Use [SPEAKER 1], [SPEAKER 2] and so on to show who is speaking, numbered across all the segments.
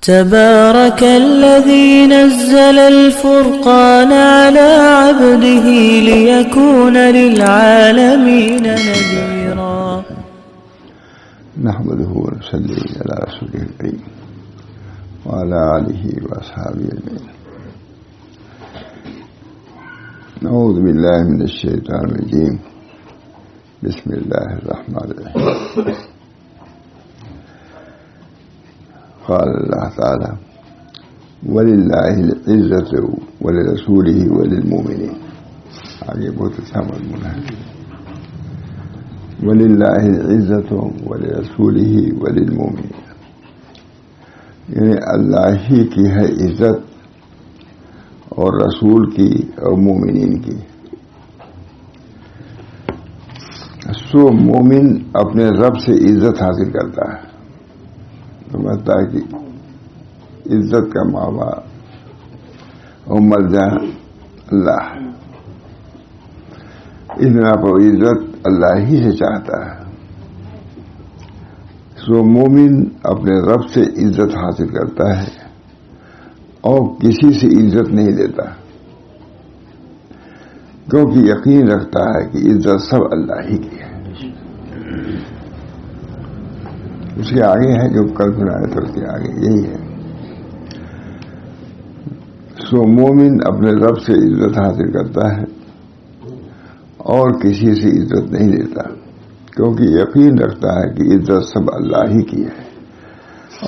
[SPEAKER 1] تبارك الذي نزل الفرقان على عبده ليكون للعالمين نذيرا.
[SPEAKER 2] نحمده ونصلي على رسوله الكريم وعلى آله وأصحابه أجمعين. نعوذ بالله من الشيطان الرجيم. بسم الله الرحمن الرحيم. قال اللہ تعالی وَلِلَّهِ الْعِزَّةُ وَلِرَسُولِهِ وَلِلْمُؤْمِنِينَ. آگے بہت اچھا مضمون ہے. وَلِلَّهِ الْعِزَّةُ وَلِرَسُولِهِ وَلِلْمُؤْمِنِينَ، یعنی اللہ ہی کی ہے عزت اور رسول کی اور مومنین کی. سو مومن اپنے رب سے عزت حاصل کرتا ہے، سمجھتا ہے کہ عزت کا ماوا اور مرجع اللہ، اس بنا پر عزت اللہ ہی سے چاہتا ہے. سو مومن اپنے رب سے عزت حاصل کرتا ہے اور کسی سے عزت نہیں لیتا، کیونکہ یقین رکھتا ہے کہ عزت سب اللہ ہی کی ہے. اس کے آگے ہے جو کل سنایا تھا، اس کے آگے یہی ہے. سو مومن اپنے رب سے عزت حاصل کرتا ہے اور کسی سے عزت نہیں لیتا، کیونکہ یقین رکھتا ہے کہ عزت سب اللہ ہی کی ہے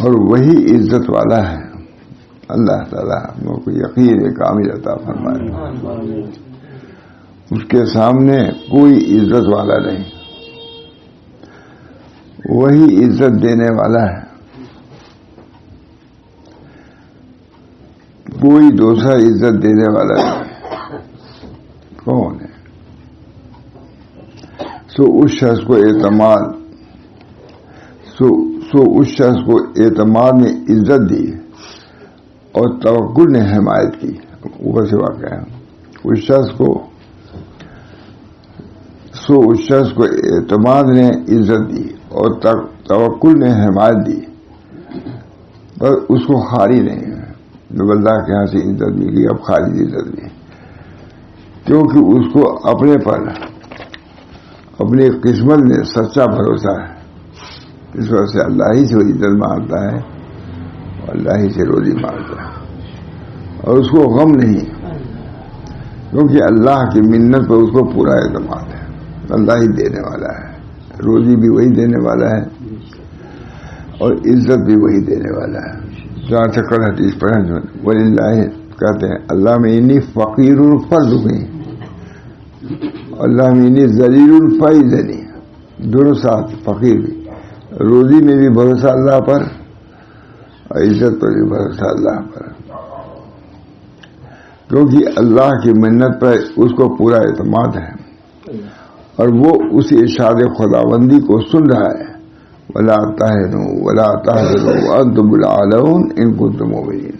[SPEAKER 2] اور وہی عزت والا ہے. اللہ تعالیٰ ہم لوگوں کو یقین کامل عطا فرمائے. اس کے سامنے کوئی عزت والا نہیں، وہی عزت دینے والا ہے. کوئی دوسرا عزت دینے والا نہیں. کون ہے؟ سو اس شخص کو اعتماد نے عزت دی اور توکل نے حمایت کی. اوپر سے واقع ہے. اس شخص کو اعتماد نے عزت دی اور توکل نے حمایت دی، پر اس کو خالی نہیں ہے. جب اللہ کے ہاں سے عزت ملی اب خالی عزت نہیں، کیونکہ اس کو اپنے پر اپنی قسمت میں سچا بھروسہ ہے. اس وجہ سے اللہ ہی سے وہ عزت مانگتا ہے اور اللہ ہی سے روزی مانگتا ہے، اور اس کو غم نہیں، کیونکہ اللہ کی منت پر اس کو پورا اعتماد ہے. اللہ ہی دینے والا ہے، روزی بھی وہی دینے والا ہے اور عزت بھی وہی دینے والا ہے. جہاں چکر حدیث پڑھا جو وَلِلَّهِ کہتے ہیں اللہ میں انی فقیر فرض ہوئی، اللہ میں انی ذلیل فائزنی، دونوں ساتھ. فقیر بھی، روزی میں بھی بھروسہ اللہ پر اور عزت پر بھی بھروسہ اللہ پر، کیونکہ اللہ کی منت پر اس کو پورا اعتماد ہے اور وہ اس ارشاد خداوندی کو سن رہا ہے. وَلَا تَهِنُوا وَلَا تَحْزَنُوا وَأَنْتُمُ الْأَعْلَوْنَ إِن كُنتُم مُؤْمِنِينَ.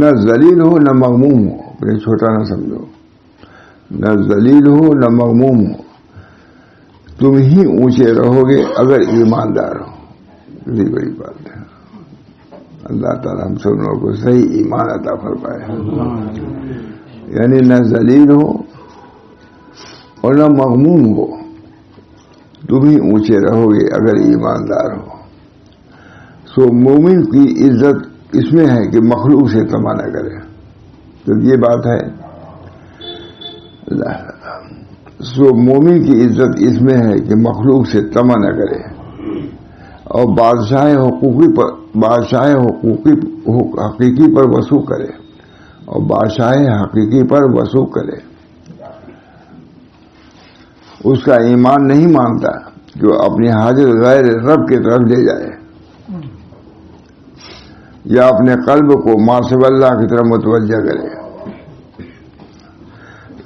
[SPEAKER 2] نہ ذلیل ہو نہ مغموم ہو، اپنے چھوٹا نہ سمجھو. نہ ذلیل ہو نہ مغموم ہو، تم ہی اونچے رہو گے اگر ایماندار ہو. بڑی بڑی بات ہے. اللہ تعالیٰ ہم سب لوگوں کو صحیح ایمان عطا فرمائے. یعنی نہ ذلیل ہو اور نہ مغموم ہو، تم ہی اونچے رہو گے اگر ایماندار ہو. سو مومن کی عزت اس میں ہے کہ مخلوق سے طمع نہ کرے. تو یہ بات ہے اللہ. سو مومن کی عزت اس میں ہے کہ مخلوق سے طمع نہ کرے اور بادشاہ حقیقی پر وثوق کرے اور بادشاہ حقیقی پر وثوق کرے. اس کا ایمان نہیں مانتا کہ وہ اپنی حاجت غیر رب کی طرف لے جائے یا اپنے قلب کو ما سوى اللہ کی طرف متوجہ کرے.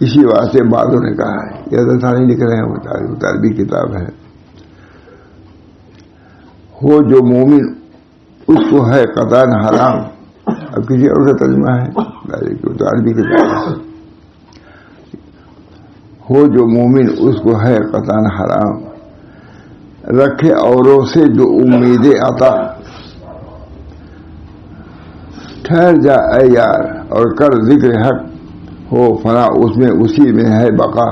[SPEAKER 2] اسی واسطے بعضوں نے کہا ہے، یہ ثانی لکھ رہے ہیں، مطالبی کتاب ہے، ہو جو مومن اس کو ہے قطعاً حرام. اب کسی اور کا ترجمہ ہے، مطالبی کتاب ہے. ہو جو مومن اس کو ہے قطعاً حرام، رکھے اوروں سے جو امید عطا. ٹھہر جا اے یار اور کر ذکر حق، ہو فنا اس میں اسی میں ہے بقا۔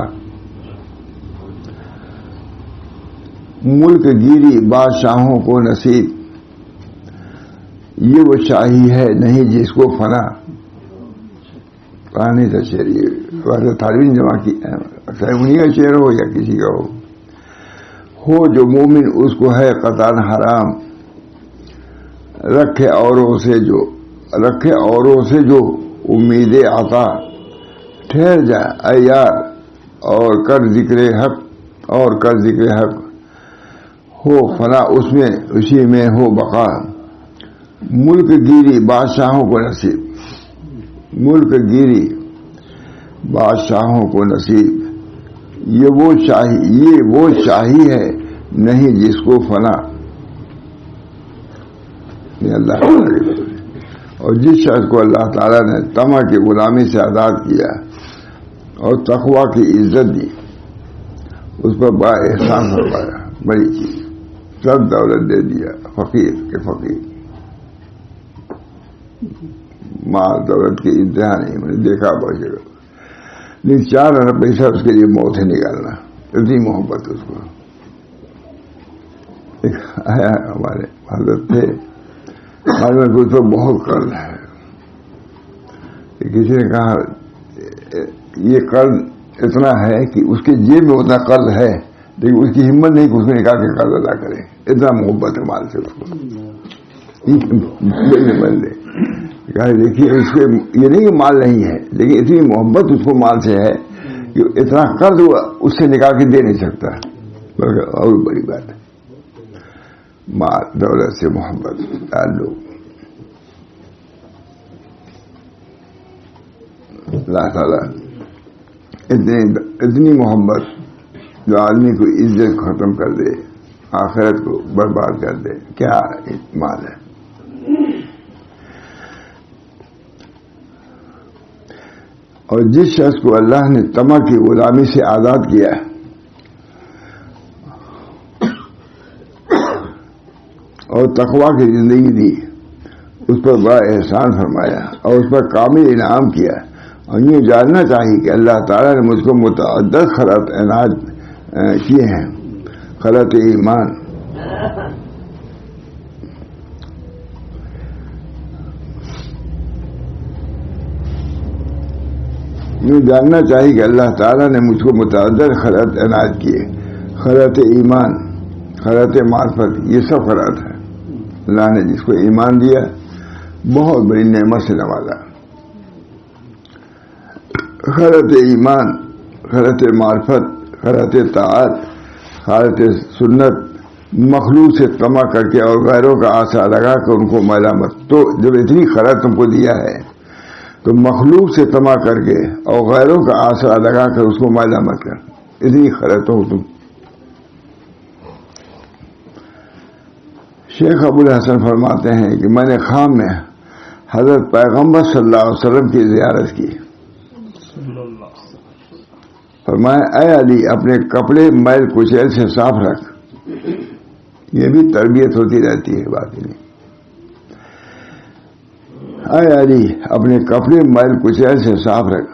[SPEAKER 2] ملک گیری بادشاہوں کو نصیب، یہ وہ شاہی ہے نہیں جس کو فنا۔ کہانی تھا شعر، یہ تعلیم جمع کی انہیں کا شعر ہو یا کسی کا ہو جو مومن اس کو ہے قطعاً حرام، رکھے اوروں سے جو امید عطا۔ ٹھہر جا اے یار اور کر ذکر حق، ہو فنا اس میں اسی میں ہو بقا۔ ملک گیری بادشاہوں کو نصیب، ملک گیری بادشاہوں کو نصیب، یہ وہ شاہی ہے نہیں جس کو فنا۔ یہ اللہ تعالیٰ، اور جس شخص کو اللہ تعالیٰ نے طمع کی غلامی سے آزاد کیا اور تقویٰ کی عزت دی، اس پر بڑا احسان فرمایا، بڑی چیز، سب دولت دے دیا، فقیر کے فقیر، مال دولت کی انتہا نہیں، میں نے دیکھا بہت جگہ، لیکن 4 ارب پیسہ اس کے لیے موت ہے نکالنا، اتنی محبت اس کو۔ ایک آیا ہمارے حضرت تھے، ہمارے میں اس پر بہت قرض ہے، کسی نے کہا یہ قرض اتنا ہے کہ اس کے جیب میں اتنا قرض ہے لیکن اس کی ہمت نہیں کہ اس نے نکال کے قرض ادا کرے، اتنا محبت ہے مال سے اس کو۔ بندے دیکھیے اس کے یہ نہیں کہ مال نہیں ہے، لیکن اتنی محبت اس کو مال سے ہے کہ اتنا قرض ہوا اس سے نکال کے دے نہیں سکتا، بلکہ اور بڑی بات ہے مال دولت سے محبت تعلق۔ اللہ تعالیٰ اتنی محبت جو آدمی کو عزت ختم کر دے، آخرت کو برباد کر دے، کیا مال ہے۔ اور جس شخص کو اللہ نے طمع کی غلامی سے آزاد کیا اور تقویٰ کی زندگی دی، اس پر بڑا احسان فرمایا اور اس پر کامل انعام کیا۔ اور یہ جاننا چاہیے کہ اللہ تعالیٰ نے مجھ کو متعدد خیرات عنایت کیے ہیں، خیرات ایمان، یہ جاننا چاہیے کہ اللہ تعالیٰ نے مجھ کو متعدد خیرات عنایت کیے، خیرات ایمان، خیرات معرفت، یہ سب خیرات ہیں۔ اللہ نے جس کو ایمان دیا بہت بڑی نعمت سے نوازا۔ خیرات ایمان، خیرات معرفت، خیرات طاعت، خیرات سنت، مخلوق سے طمع کر کے اور غیروں کا آسرا لگا کر ان کو ملامت۔ تو جب اتنی خیرات تم کو دیا ہے تو مخلوق سے طمع کر کے اور غیروں کا آسرا لگا کر اس کو ملامت کر، اتنی خیرات ہو تم۔ شیخ ابو الحسن فرماتے ہیں کہ میں نے خام میں حضرت پیغمبر صلی اللہ علیہ وسلم کی زیارت کی، فرمایا اے علی اپنے کپڑے میل کچیل سے صاف رکھ، یہ بھی تربیت ہوتی رہتی ہے بات نہیں۔ اے علی اپنے کپڑے میل کچیل سے صاف رکھ،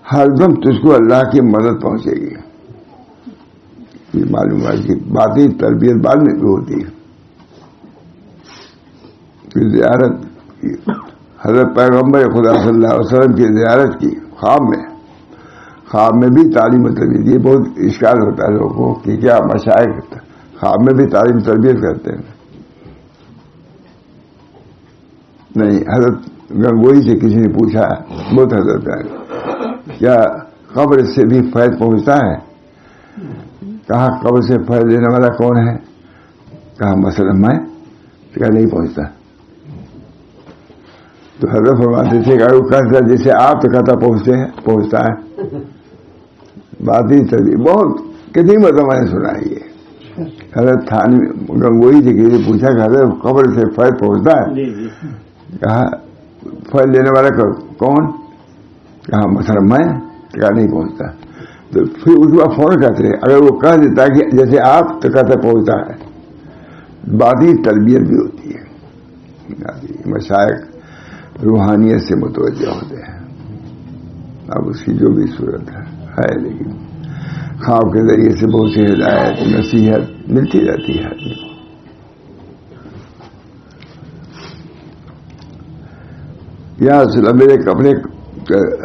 [SPEAKER 2] ہر دم تجھ کو اللہ کی مدد پہنچے گی۔ یہ معلوم ہے کہ باطنی تربیت بعد میں بھی ہوتی ہے۔ زیارت کی، حضرت پیغمبر خدا صلی اللہ علیہ وسلم کی زیارت کی خواب میں بھی تعلیم و تربیت، یہ بہت اشکال ہوتا ہے لوگوں کو کہ کیا مشائخ خواب میں بھی تعلیم تربیت کرتے ہیں؟ نہیں، حضرت گنگوئی سے کسی نے پوچھا، بہت حضرت ہے، کیا قبر سے بھی فیض پہنچتا ہے؟ کہا قبر سے فیض لینے والا کون ہے؟ کہا مثلا میں، کیا نہیں پہنچتا؟ تو حضرت فرماتے تھے کہ وہ کہتا جیسے آپ تو کہتا پہنچتا ہے۔ باطنی تربیت بہت کتنی مرتبہ میں نے سنا ہے یہ۔ حضرت تھانوی گنگوئی سے کسی نے پوچھا کہ حضرت قبر سے فیض پہنچتا ہے؟ کہا فیض لینے والا کون؟ کہا مثلا میں، کہا نہیں پہنچتا۔ تو پھر اس کے بعد فوراً کہتے ہیں اگر وہ کہہ دیتا کہ جیسے آپ تو کہتا پہنچتا ہے، باطنی تربیت بھی ہوتی ہے، مشائخ روحانیت سے متوجہ ہوتے ہیں. اب اس کی جو بھی صورت ہے لیکن خواب کے ذریعے سے بہت سی ہدایت نصیحت ملتی رہتی ہے. یا میرے اپنے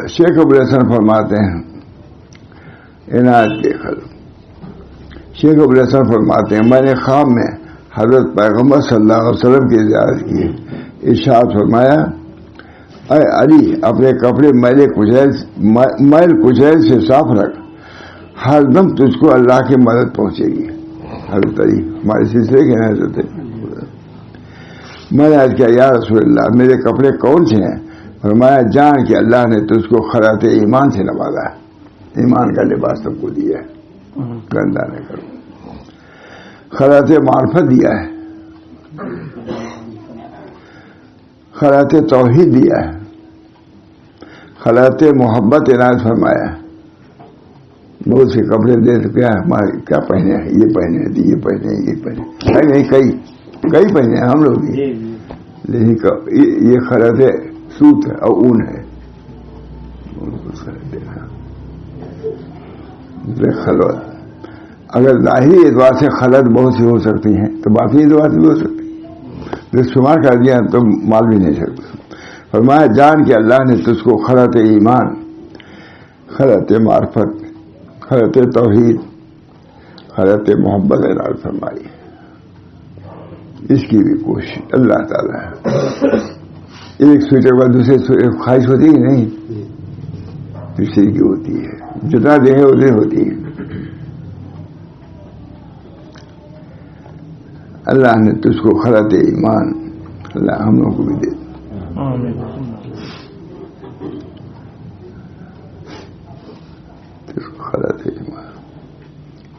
[SPEAKER 2] شیخ ابو الحسن فرماتے ہیں عنایت کے خلق. شیخ ابو الحسن فرماتے ہیں میں نے خواب میں حضرت پیغمبر صلی اللہ علیہ وسلم کی زیارت کی. ارشاد فرمایا اے علی اپنے کپڑے میل کچیل سے صاف رکھ, ہر دم تجھ کو اللہ کی مدد پہنچے گی. حضرت علی ہمارے سلسلے کے حضرت. میں نے آج کیا یا رسول اللہ میرے کپڑے کون سے ہیں؟ فرمایا جان کہ اللہ نے تجھ کو خراط ایمان سے نوازا ہے, ایمان کا لباس تم کو دیا ہے, گندہ نہ کرو. خراط معرفت دیا ہے, خراط توحید دیا ہے, خراط محبت عنایت فرمایا. بہت سے کپڑے دے تو کیا پہنے ہیں, یہ پہنے ہیں, یہ پہنے ہیں, یہ پہنے نہیں, کئی پہنے ہیں ہم لوگ, لیکن یہ خراط سوت ہے اور اون ہے. خلوت اگر ظاہری اعتبار سے خلط بہت سی ہو سکتی ہیں تو باقی اعتبار سے بھی ہو سکتی ہے. شمار کر دیا تو مال بھی نہیں سکتا. فرمایا جان کہ اللہ نے تجھ کو خلط ایمان, خلط معرفت, خلط توحید, خلط محبت عنایت فرمائی. اس کی بھی کوشش اللہ تعالیٰ ہے. ایک سوچے کے بعد دوسرے خواہش ہوتی ہے نہیں, دوسری کی ہوتی ہے, جتنا دیں گے اتنی ہوتی ہے. اللہ نے تجھ کو خلط ایمان, اللہ ہم لوگوں کو بھی دے. تجھ کو خلط ایمان,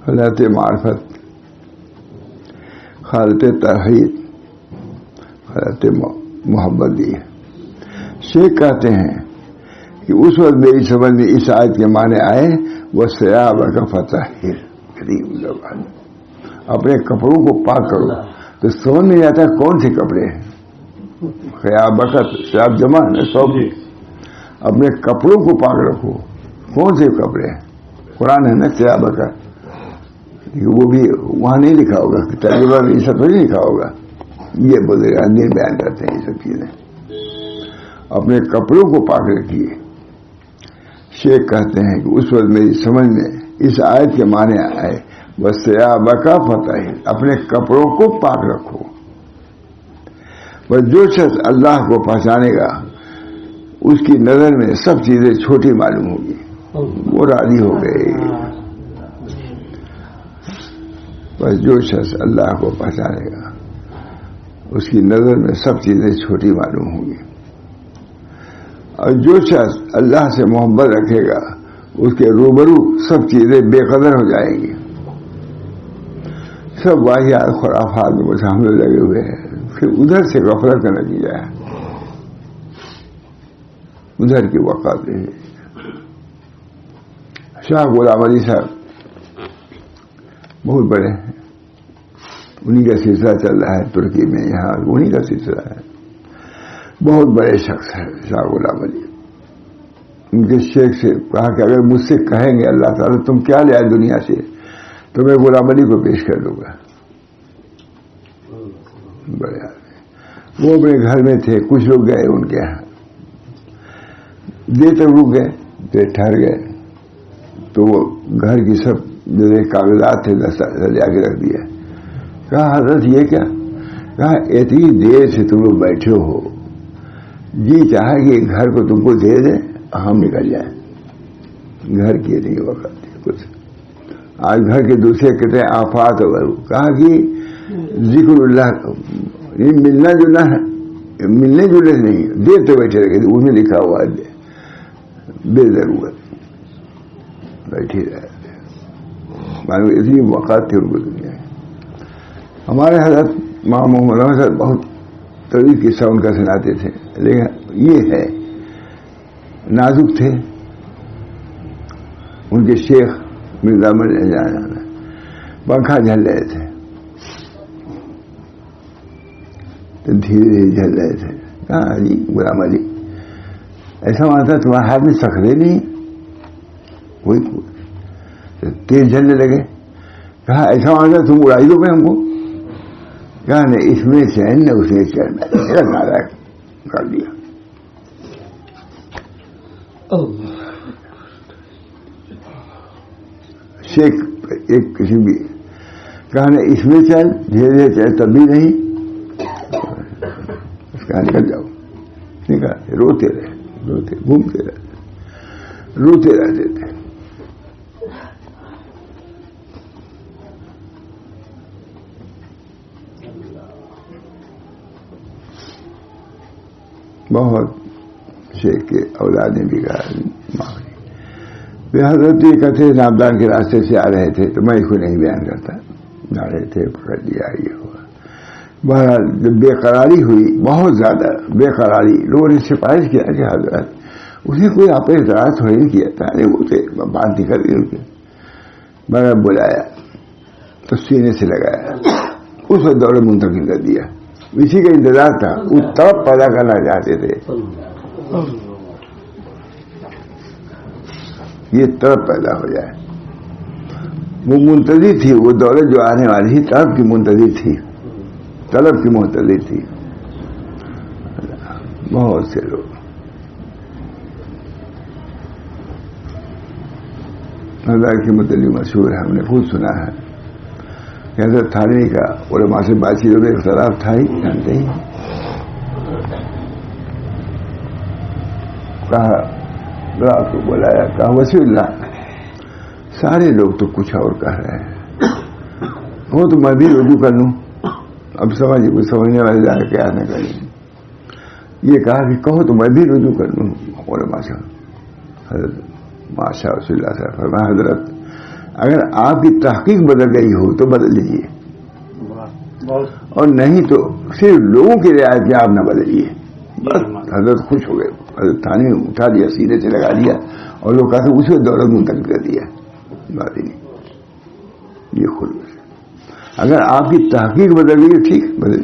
[SPEAKER 2] خلط معرفت, خلط توحید, خلط محبت دی. شیخ کہتے ہیں کہ اس وقت میری سمجھ میں اس آیت کے معنی آئے وہ سیاب کا فتح اپنے کپڑوں کو پاک کرو. تو سمجھ میں آتا ہے کون سے کپڑے ہیں. خیاب بکت سیاب جمع ہے سب. اپنے کپڑوں کو پاک رکھو. کون سے کپڑے ہیں؟ قرآن ہے نا سیاب بکت, وہ بھی وہاں نہیں لکھا ہوگا, تجربہ میں یہ سب نہیں لکھا ہوگا. یہ بزرگ بیان کرتے ہیں یہ سب چیزیں. اپنے کپڑوں کو پاک رکھیے. شیخ کہتے ہیں کہ اس وقت میری سمجھ میں اس آیت کے معنی آئے بس بکا فتح, اپنے کپڑوں کو پاک رکھو. بس جو شخص اللہ کو پہچانے گا اس کی نظر میں سب چیزیں چھوٹی معلوم ہوگی, وہ راضی ہو گئے. بس جو شخص اللہ کو پہچانے گا اس کی نظر میں سب چیزیں چھوٹی معلوم ہوں گی. اور جو شخص اللہ سے محبت رکھے گا اس کے روبرو سب چیزیں بے قدر ہو جائیں گی. سب واحد خرافات میں بس ہم لوگ لگے ہوئے ہیں. پھر ادھر سے غفلت کا نتیجہ ہے, ادھر کی وقت ہے. شاہ غلام علی صاحب بہت بڑے ہیں, انہی کا سلسلہ چل رہا ہے ترکی میں, یہاں انہی کا سلسلہ ہے. بہت بڑے شخص ہیں شاہ غلام علی. ان کے شیخ سے کہا کہ اگر مجھ سے کہیں گے اللہ تعالیٰ تم کیا لے آئے دنیا سے تو میں غلام علی کو پیش کر دوں گا. بڑے آدمی. وہ اپنے گھر میں تھے, کچھ لوگ گئے ان کے یہاں, دیر تک رک گئے, دیر ٹھہر گئے تو وہ گھر کی سب جو کاغذات تھے لے کے رکھ دیا. کہا حضرت یہ کیا؟ کہا اتنی دیر سے تم لوگ بیٹھے ہو, جی چاہے کہ گھر کو تم کو دے دیں ہم نکل جائیں. گھر کی نہیں وقت کچھ. آج گھر کے دوسرے کہتے ہیں آفات وغیرہ. کہا کہ ذکر اللہ ملنا جلنا ہے, ملنے جلنے نہیں, دیر تو بیٹھے رہے. ان میں لکھا ہوا ہے بے ضرورت بیٹھے رہتے. معلوم اتنی وقت تھی ان کو دنیا. ہمارے حضرت ماں محمد صاحب بہت طویل قصہ ان کا سناتے تھے, لیکن یہ ہے نازک تھے. ان کے شیخ مرزا پنکھا جھل رہے تھے, تو دھیرے دھیرے جل رہے تھے. کہا جی غلام علی ایسا مانتا تمہارے ہاتھ میں سکھرے نہیں کوئی تیز جلنے لگے. کہا ایسا مانتا تم اڑائی دو گے ہم کو. کہا نہیں اس میں چین نہ اس میں چین میرا نعرہ کر دیا. شیخ ایک کسی بھی کہا نہیں اس میں چین دھیرے دھیرے چین تب بھی نہیں. اس کا نکل جاؤ نکل. روتے رہے روتے گھومتے رہتے روتے رہتے تھے. بہت شیخ کے اولاد نے بھی کہا. حضرت یہ کہتے نابدان کے راستے سے آ رہے تھے تو میں اس کو نہیں بیان کرتا. آ رہے تھے پکڑ لیا یہ ہوا. بہرحال جب بے قراری ہوئی بہت زیادہ بے قراری لوگوں نے سفارش کیا کہ حضرت اسے کوئی آپ اعتراض تھوڑی نہیں کیا تھا. اسے بات نہیں کر دی ان کی. میں نے بلایا تو سینے سے لگایا اس وقت دور منتقل کر دیا. اسی کا انتظار تھا. وہ طرف پیدا کرنا چاہتے تھے یہ طرف پیدا ہو جائے. وہ منتظر تھی وہ دولت جو آنے والی تھی طرف کی منتظر تھی طلب کی منتظر تھی. بہت سے لوگ اللہ کی متعلق مشہور ہے. ہم نے خود سنا ہے کہ حضرت تھانوی کا علماء سے بات چیتوں میں اختلاف تھا ہی جانتے ہی. کہا رات کو بلایا کہا وسیع اللہ سارے لوگ تو کچھ اور کہہ رہے ہیں وہ تو میں بھی رجوع کر لوں. اب سمجھنے والے جا کے کیا نہ کریں. یہ کہا کہ کہو تو میں بھی رجوع کر لوں علماء سے. حضرت ماشاء اللہ سے فرمایا حضرت اگر آپ کی تحقیق بدل گئی ہو تو بدل لیجیے اور نہیں تو صرف لوگوں کی رعایت میں آپ نہ بدلیے. حضرت خوش ہو گئے. حضرت تھانے اٹھا دیا سینے سے لگا دیا اور لوگ کہتے اسے دولت منتقل کر دیا. بات ہی نہیں یہ خود اگر آپ کی تحقیق بدل گئی ٹھیک بدل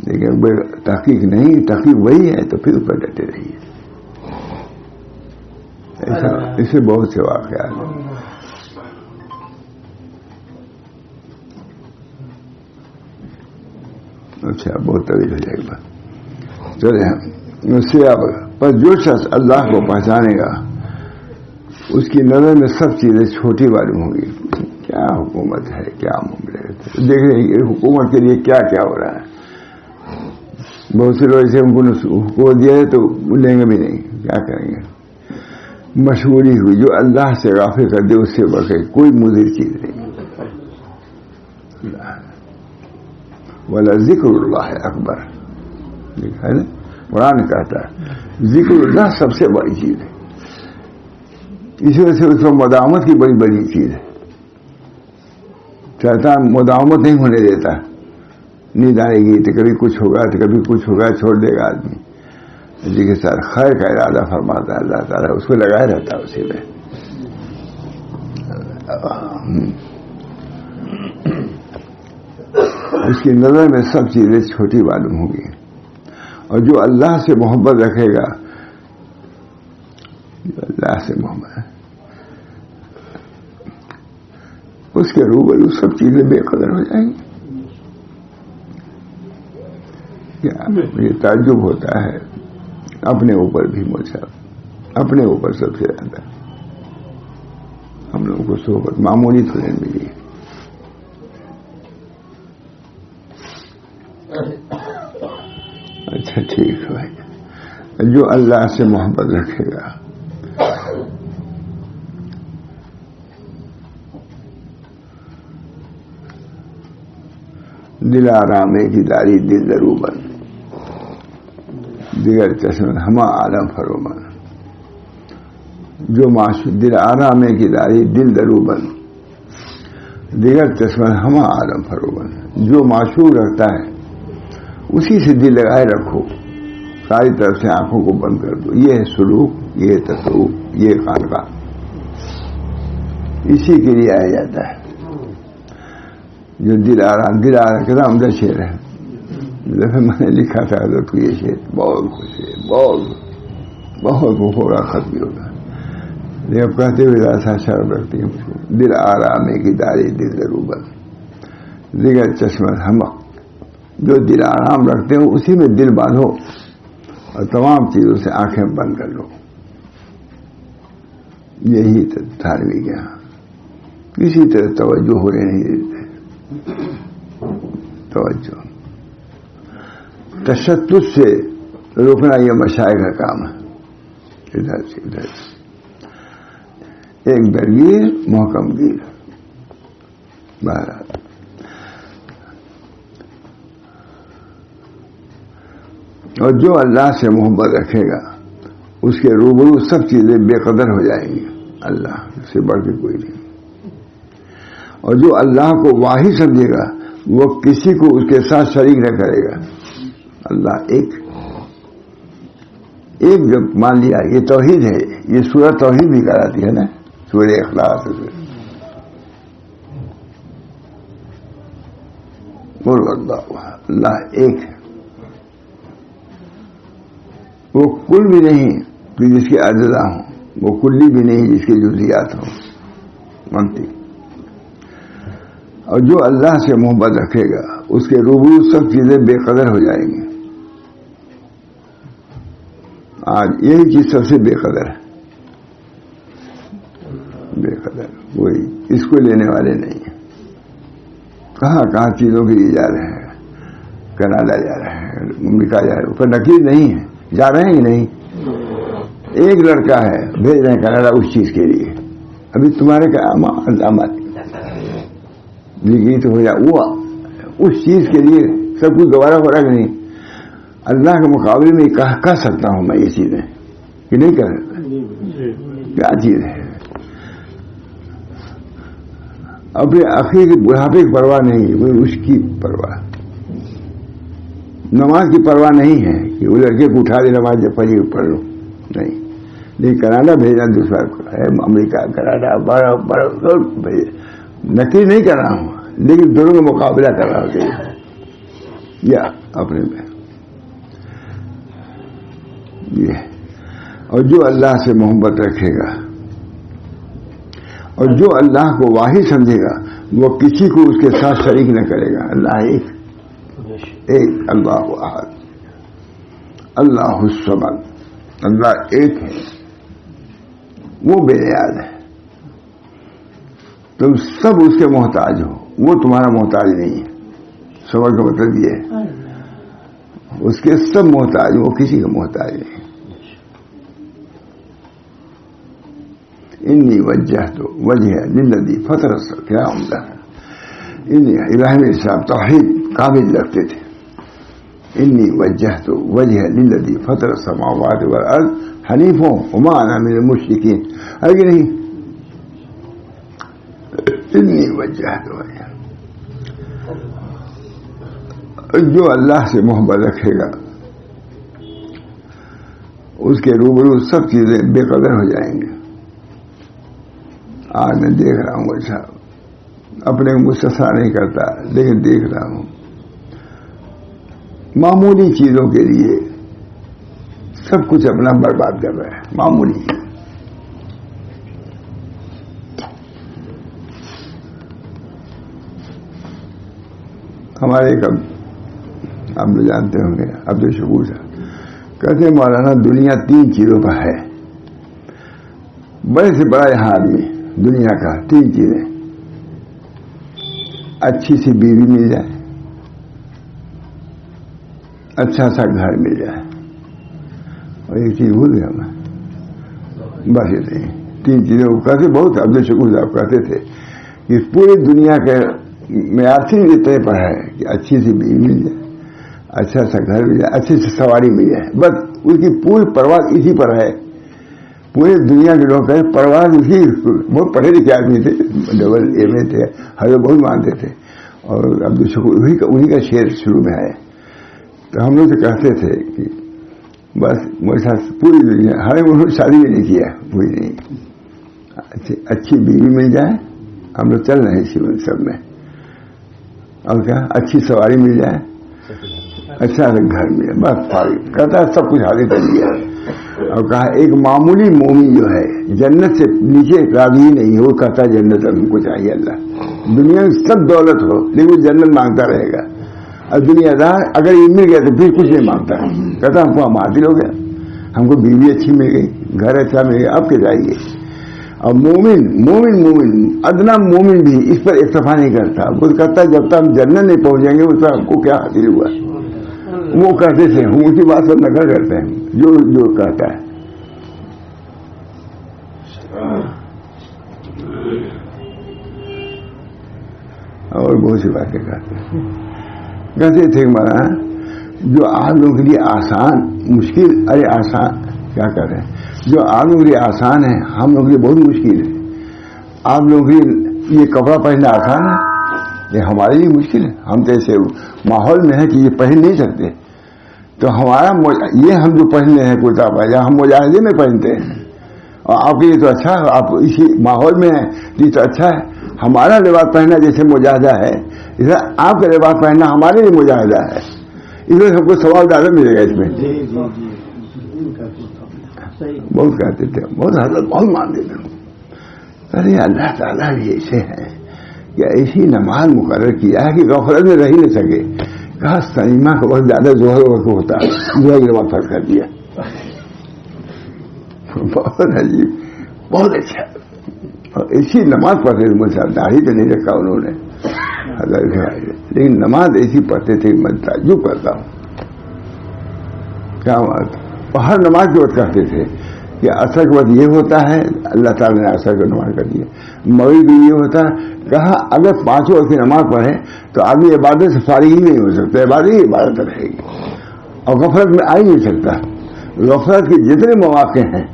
[SPEAKER 2] لیکن تحقیق نہیں تحقیق وہی ہے تو پھر اوپر ڈٹے رہیے. ایسا اسے بہت سے واقعات ہیں. اچھا بہت طویل ہو جائے گا. چلے ہم اس سے اب پر جو شخص اللہ کو پہچانے گا اس کی نظر میں سب چیزیں چھوٹی معلوم ہوں گی. کیا حکومت ہے کیا معاملے دیکھ رہے ہیں حکومت کے لیے کیا کیا ہو رہا ہے. بہت سے لوگ ایسے ان کو حکومت دیا ہے تو لیں گے بھی نہیں کیا کریں گے. مشہوری ہوئی جو اللہ سے غافل کر دے اس سے بغیر کوئی مضر چیز نہیں. ولا ذکر اللہ اکبر ہے نا. قرآن کہتا ہے ذکر اللہ سب سے بڑی چیز ہے. اس وجہ سے اس کو مداومت کی بڑی بڑی چیز ہے. شیطان مداومت نہیں ہونے دیتا. نیند آئے گی تو کبھی کچھ ہوگا تو کبھی کچھ ہوگا چھوڑ دے گا آدمی. جی کے ساتھ خیر کا ارادہ فرماتا ہے اللہ تعالیٰ اس کو لگائے رہتا ہے اسی میں. اس کی نظر میں سب چیزیں چھوٹی معلوم ہوں گی. اور جو اللہ سے محبت رکھے گا جو اللہ سے محبت اس کے روبرو سب چیزیں بے قدر ہو جائیں گی. یہ تعجب ہوتا ہے اپنے اوپر بھی مجھے اپنے اوپر سب سے زیادہ ہم لوگوں کو صحبت معمولی تھوڑی ملی. اچھا ٹھیک ہے بھائی. جو اللہ سے محبت رکھے گا دل آرامے کی داری دل دروبن دیگر چشمن ہما عالم فرومن. جو دل آرامے کی داری دل دروبن دیگر چشمن ہما عالم فرومن. جو معشوق رکھتا ہے اسی سے دل لگائے رکھو. ساری طرف سے آنکھوں کو بند کر دو. یہ ہے سلوک یہ تصوف یہ خانقاہ اسی کے لیے آیا جاتا ہے. جو دل آرام کتنا عمدہ شعر ہے. جب میں نے لکھا تھا حضرت کو یہ شعر بہت خوش ہے، بہت وہ ہو رہا ختم ہوگا، لیکن اب کہتے ہوئے ایسا شرم رکھتی ہے مجھ کو، دل آرام کی داری دل ضرور دیگر چشمہ ہمک، جو دل آرام رکھتے ہو اسی میں دل باندھو اور تمام چیزوں سے آنکھیں بند کر لو. یہی دھارمک ہے. کسی طرح توجہ ہونے نہیں دیتے. توجہ تشدد سے روکنا یہ مشائخ کا کام ہے. ادھر سے ادھر سے ایک درگیر محکم گیر. بہرحال اور جو اللہ سے محبت رکھے گا اس کے روبرو سب چیزیں بے قدر ہو جائیں گی. اللہ سے بڑھ کے کوئی نہیں. اور جو اللہ کو واحد سمجھے گا وہ کسی کو اس کے ساتھ شریک نہ کرے گا. اللہ ایک جب مان لیا یہ توحید ہے. یہ سورہ توحید بھی کراتی ہے نا، سورہ اخلاص. اللہ ایک ہے، وہ کل بھی نہیں کہ جس کے اجزاء ہوں، وہ کلی بھی نہیں جس کے جزیات ہوں. منطق. اور جو اللہ سے محبت رکھے گا اس کے روبرو سب چیزیں بے قدر ہو جائیں گی. آج یہی چیز سب سے بے قدر ہے. بے قدر وہی، اس کو لینے والے نہیں ہیں. کہاں چیزوں کے لیے جا رہے ہیں. کینیڈا جا رہے ہیں، امریکہ جا رہے ہیں، پر نکیل نہیں ہے. جا رہے ہیں ہی نہیں. ایک لڑکا ہے بھیج رہے ہیں کینیڈا اس چیز کے لیے. ابھی تمہارے کا علامات تو ہو جائے وہ اس چیز کے لیے سب کچھ گوارا ہو رہا کہ نہیں. اللہ کے مقابلے میں کہہ سکتا ہوں میں یہ چیزیں کہ نہیں کر سکتا. کیا چیز ہے؟ اپنے آخری کے بڑھاپے کی پرواہ نہیں ہے، وہ اس کی پرواہ. نماز کی پرواہ نہیں ہے کہ وہ لڑکے کو اٹھا دے نماز جب پڑھی پڑھ لو، نہیں. لیکن کینیڈا بھیجنا دوسرا ہے، امریکہ کینیڈا بڑا نقل نہیں کر رہا ہوں، لیکن دونوں کا مقابلہ کر رہا ہوں. یا اپنے میں یہ. اور جو اللہ سے محبت رکھے گا اور جو اللہ کو واحد سمجھے گا وہ کسی کو اس کے ساتھ شریک نہ کرے گا. اللہ ایک اللہ احد اللہ الصمد. اللہ ایک ہے، وہ بے نیاز ہے. تم سب اس کے محتاج ہو، وہ تمہارا محتاج نہیں ہے. سمجھ کا مطلب یہ ہے اس کے سب محتاج، وہ کسی کا محتاج نہیں. انی وجہت وجہ للذی فطر السماوات. کیا عمدہ ہے. ابراہیم علیہ السلام توحید قابل رکھتے تھے. انی وجہت وجہ للذی فطر السماوات والارض حنیفا وما انا من المشرکین. ہے کہ نہیں؟ انی وجہت وجہ. جو اللہ سے محبت رکھے گا اس کے روبرو سب چیزیں بے قدر ہو جائیں گے. آج میں دیکھ رہا ہوں ایسا، اپنے مستثنا نہیں کرتا لیکن دیکھ رہا ہوں معمولی چیزوں کے لیے سب کچھ اپنا برباد کر رہے ہیں. معمولی چیز. ہمارے ایک آپ لوگ جانتے ہوں گے عبد الشکور صاحب کہتے ہیں مولانا دنیا 3 چیزوں پر ہے. بڑے سے بڑا یہاں آدمی دنیا کا 3 چیزیں. اچھی سی بیوی مل جائے، اچھا سا گھر مل جائے، اور ایک چیز بھول گیا میں. بس یہ 3 چیزیں وہ کہتے بہت. عبد الشکور صاحب کہتے تھے کہ پوری دنیا کے معیار سے یہ طے پر ہے کہ اچھی سی بیوی مل جائے، اچھا سا گھر مل جائے، اچھی سی سواری مل جائے. بس اس کی پوری پرواز اسی پر ہے. پورے دنیا کے لوگ کہیں پرواز اسی. بہت پڑھے لکھے آدمی تھے، ڈبل اے میں تھے، ہر بہت مانتے تھے. اور عبد الشکور انہیں کا شعر شروع میں ہے. تو ہم لوگ تو کہتے تھے کہ بس میرے ساتھ پوری دنیا. انہوں نے شادی بھی نہیں کیا، پوری نہیں. اچھی بیوی مل جائے، ہم لوگ چل رہے ہیں اسی سب میں. اور کیا اچھی سواری مل جائے، اچھا گھر میں بس فارغ کرتا ہے، سب کچھ حاضر کر لیا اور کہا ایک معمولی مومن جو ہے جنت سے نیچے راضی نہیں ہے، وہ کہتا ہے جنت ہم کو چاہیے اللہ، دنیا میں سب دولت ہو لیکن وہ جنت مانگتا رہے گا، اور دنیا دار اگر یہ مل گیا تو پھر کچھ نہیں مانگتا، کہتا ہم کو ہم حاصل ہو گیا، ہم کو بیوی اچھی مل گئی، گھر اچھا مل گیا، اب کیا چاہیے۔ اور مومن ادنا مومن بھی اس پر اکتفا نہیں کرتا، وہ کہتا جب تک ہم جنت نہیں پہنچ جائیں گے اس پر ہم کو کیا حاصل ہوا، وہ کہتے تھے ہم اسی بات پر نقل کرتے ہیں جو کہتا ہے۔ اور بہت سی باتیں کہتے تھے ہمارا جو آپ لوگوں کے لیے آسان مشکل، ارے آسان کیا کر رہے ہیں، جو آپ لوگوں کے لیے آسان ہے ہم لوگوں کے لیے بہت مشکل ہے۔ آپ لوگوں کے لیے یہ کپڑا پہننا آسان ہے، یہ ہمارے لیے مشکل ہے، ہم تو ایسے ماحول میں ہے کہ یہ پہن نہیں سکتے، تو ہمارا یہ ہم جو پہن رہے ہیں کرتا پاجامہ ہم مجاہدے میں پہنتے ہیں، اور آپ کے لیے تو اچھا ہے، آپ اسی ماحول میں ہیں یہ تو اچھا ہے۔ ہمارا لباس پہننا جیسے مجاہدہ ہے، اسے آپ کا لباس پہننا ہمارے لیے مجاہدہ ہے، اس لیے سب کو ثواب زیادہ ملے گا اس میں۔ بہت کہتے تھے، بہت حضرت بہت مانتے تھے، ارے اللہ تعالیٰ بھی ایسے ہیں کہ ایسی نماز مقرر کیا ہے کہ غفلت میں رہ ہی نہیں سکے، کہا سنیما کا وقت زیادہ ظہر وقت ہوتا ہے، ظہر کی نماز فرض کر دیا، بہت عجیب، بہت اچھا، اور ایسی نماز پڑھتے تھے، مجھے داڑھی تو نہیں رکھا انہوں نے حضرت، لیکن نماز ایسی پڑھتے تھے میں تعجب کرتا ہوں، کیا بات، ہر نماز کے وقت کہتے تھے کہ عصر کے وقت یہ ہوتا ہے، اللہ تعالیٰ نے عصر کو نماز کر دیا، مغرب بھی یہ ہوتا ہے، کہا اگر پانچوں وقت کی نماز پڑھے تو آدمی عبادت سے فارغ ہی نہیں ہو سکتا، عبادت ہی عبادت رہے گی، اور غفلت میں آ ہی نہیں سکتا۔ غفلت کے جتنے مواقع ہیں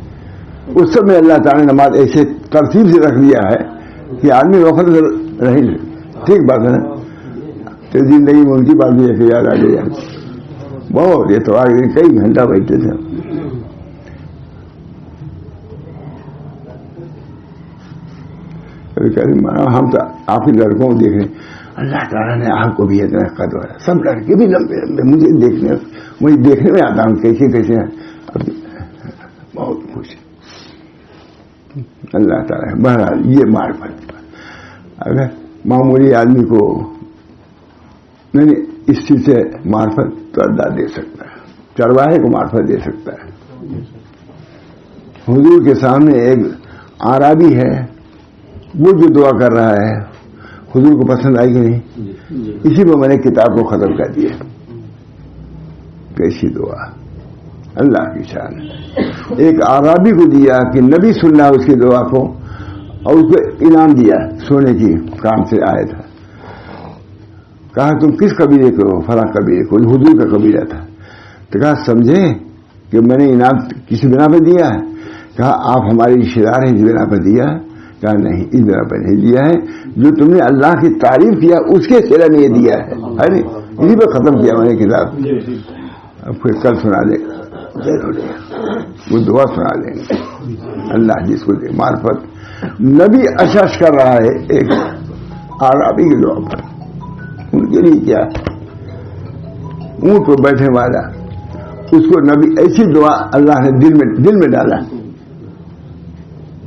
[SPEAKER 2] اس سب میں اللہ تعالیٰ نے نماز ایسے ترتیب سے رکھ دیا ہے کہ آدمی غفلت سے رہ ہی نہیں، ٹھیک بات ہے نا، تو زندگی میں ان کی بات بھی ہے کہ یاد آ گئی، بہت یہ تو آگے کئی گھنٹہ بیٹھتے تھے۔ ہم تو آپ کے لڑکوں کو دیکھ رہے ہیں، اللہ تعالیٰ نے آپ کو بھی اتنا قدر ہے، سب لڑکے بھی لمبے لمبے، مجھے دیکھنے میں آتا ہوں کیسے کیسے ہیں، بہت خوش اللہ تعالیٰ۔ بہرحال یہ معرفت، اگر معمولی آدمی کو نہیں اس چیز سے معرفت تو اللہ دے سکتا ہے، چرواہے کو معرفت دے سکتا ہے۔ حضور کے سامنے ایک اعرابی ہے، وہ جو دعا کر رہا ہے حضور کو پسند آئی کہ نہیں، اسی پر میں نے کتاب کو ختم کر دیا، کیسی دعا، اللہ کی شان۔ ایک اعرابی کو دیا کہ نبی سننا اس کی دعا کو، اور اس کو انعام دیا سونے کی کام سے آیا تھا، کہا تم کس قبیلے کو ہو، فلاں قبیلے کو، حضور کا قبیلہ تھا، تو کہا سمجھے کہ میں نے انعام کسی بنا پہ دیا ہے، کہا آپ ہمارے رشتے دار ہیں اس بنا پہ دیا، کہا نہیں اس بنا پہ نہیں دیا ہے، جو تم نے اللہ کی تعریف کیا اس کے سلے میں یہ دیا ہے، اسی پہ ختم کیا میں نے کتاب، اب پھر کل سنا دے گا، وہ دعا سنا دیں گے، اللہ جس کو دے معرفت۔ نبی اشش کر رہا ہے ایک اعرابی کی دعا پر، ان کے لیے کیا، اونٹ پر بیٹھے والا، اس کو نبی ایسی دعا اللہ نے دل میں ڈالا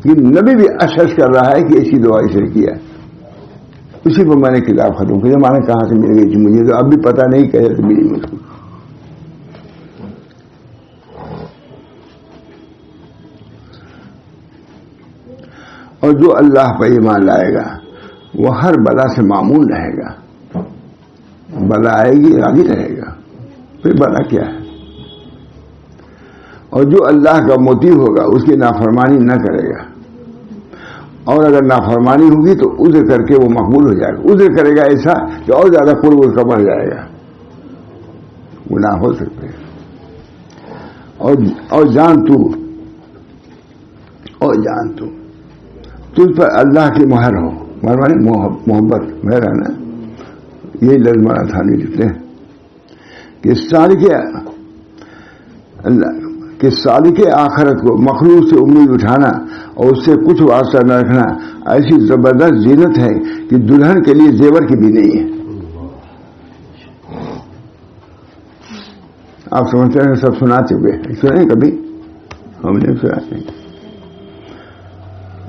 [SPEAKER 2] کہ نبی بھی اشش کر رہا ہے کہ ایسی دعا اسے کیا، اسی پر میں نے کتاب ختم کی، میں نے کہاں سے مل گئی تھی مجھے تو اب بھی پتہ نہیں کہے تو ملی مجھ کو۔ اور جو اللہ پر ایمان لائے گا وہ ہر بلا سے معمول رہے گا، بلا آئے گی راضی رہے گا، پھر بلا کیا ہے۔ اور جو اللہ کا مطیع ہوگا اس کی نافرمانی نہ کرے گا، اور اگر نافرمانی ہوگی تو عذر کر کے وہ مقبول ہو جائے گا، عذر کرے گا ایسا کہ اور زیادہ قرب اس کا بڑھ جائے گا، گناہ ہو سکتے ہیں۔ اور جان تو تجھ پر اللہ کی مہر ہو، مہربانی محبت مہر ہے نا، یہی لفظ مولانا تھانوی لکھتے ہیں کہ سالک آخرت کو مخلوق سے امید اٹھانا اور اس سے کچھ واسطہ نہ رکھنا ایسی زبردست زینت ہے کہ دلہن کے لیے زیور کی بھی نہیں ہے۔ آپ سمجھتے ہیں سب سنا چکے ہیں، سنیں کبھی؟ ہم نے سنا نہیں.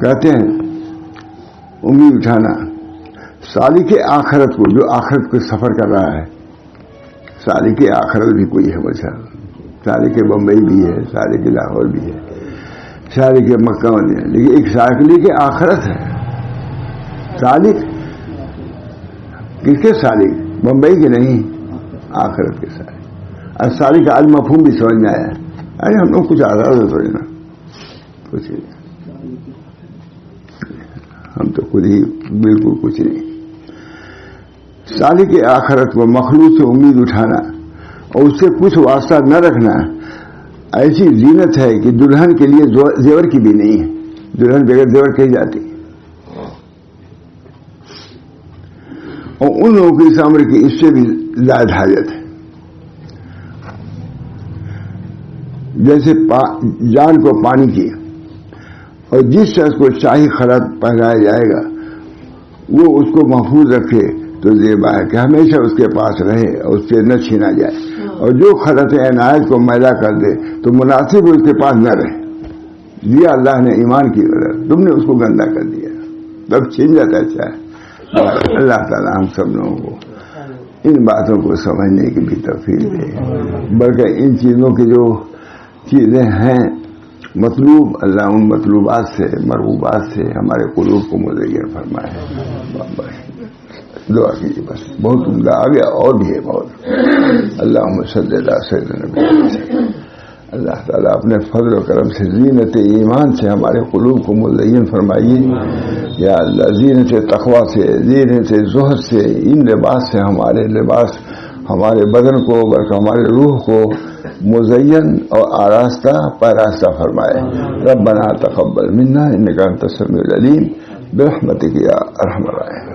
[SPEAKER 2] کہتے ہیں امید اٹھانا سالک آخرت کو، جو آخرت کو سفر کر رہا ہے. سالک آخرت بھی کوئی ہے، ویسا سالک بمبئی بھی ہے، سالک لاہور بھی ہے، سالک مکہ بھی ہے، لیکن ایک سالک آخرت ہے. سالک کس کے سالک؟ بمبئی کے نہیں، آخرت کے سالک. اور سالک آج مفہوم بھی سمجھ میں آیا. ارے ہم لوگ کچھ آزاد ہو تھوڑی نا، کچھ ہم تو خود ہی بالکل کچھ نہیں. سالک آخرت کو مخلوق سے امید اٹھانا اور اس سے کچھ واسطہ نہ رکھنا ایسی زینت ہے کہ دلہن کے لیے زیور کی بھی نہیں ہے. دلہن بغیر زیور کہی جاتی. اور ان لوگوں کی اس عمر کی اس سے بھی زائد حاجت ہے. جیسے جان کو پانی کی، اور جس شخص کو شاہی خلعت پہنایا جائے گا وہ اس کو محفوظ رکھے تو زیبا ہے کہ ہمیشہ اس کے پاس رہے اور اس سے نہ چھینا جائے. اور جو خلعت عنایت کو میلا کر دے تو مناسب اس کے پاس نہ رہے. دیا اللہ نے ایمان کی وجہ، تم نے اس کو گندا کر دیا، تب چھین جاتا ہے. اچھا ہے. اللہ تعالیٰ ہم سب لوگوں کو ان باتوں کو سمجھنے کی بھی توفیق دے، بلکہ ان چیزوں کی جو چیزیں ہیں مطلوب، اللہ ان مطلوبات سے مرغوبات سے ہمارے قلوب کو مزین فرمائے. دعا کیجیے. بس بہت عمدہ آ گیا، اور بھی ہے بہت. اللہم صلی علی سیدنا محمد. اللہ تعالیٰ اپنے فضل و کرم سے زینت ایمان سے ہمارے قلوب کو مزین فرمائیے. یا اللہ زینت تقویٰ سے، زینت زہد سے، ان لباس سے ہمارے لباس ہمارے بدن کو بلکہ ہمارے روح کو مزین اور آراستہ پیراستہ فرمائے. ربنا تقبل منا انک انت السمیع العلیم برحمتک یا ارحم الراحمین.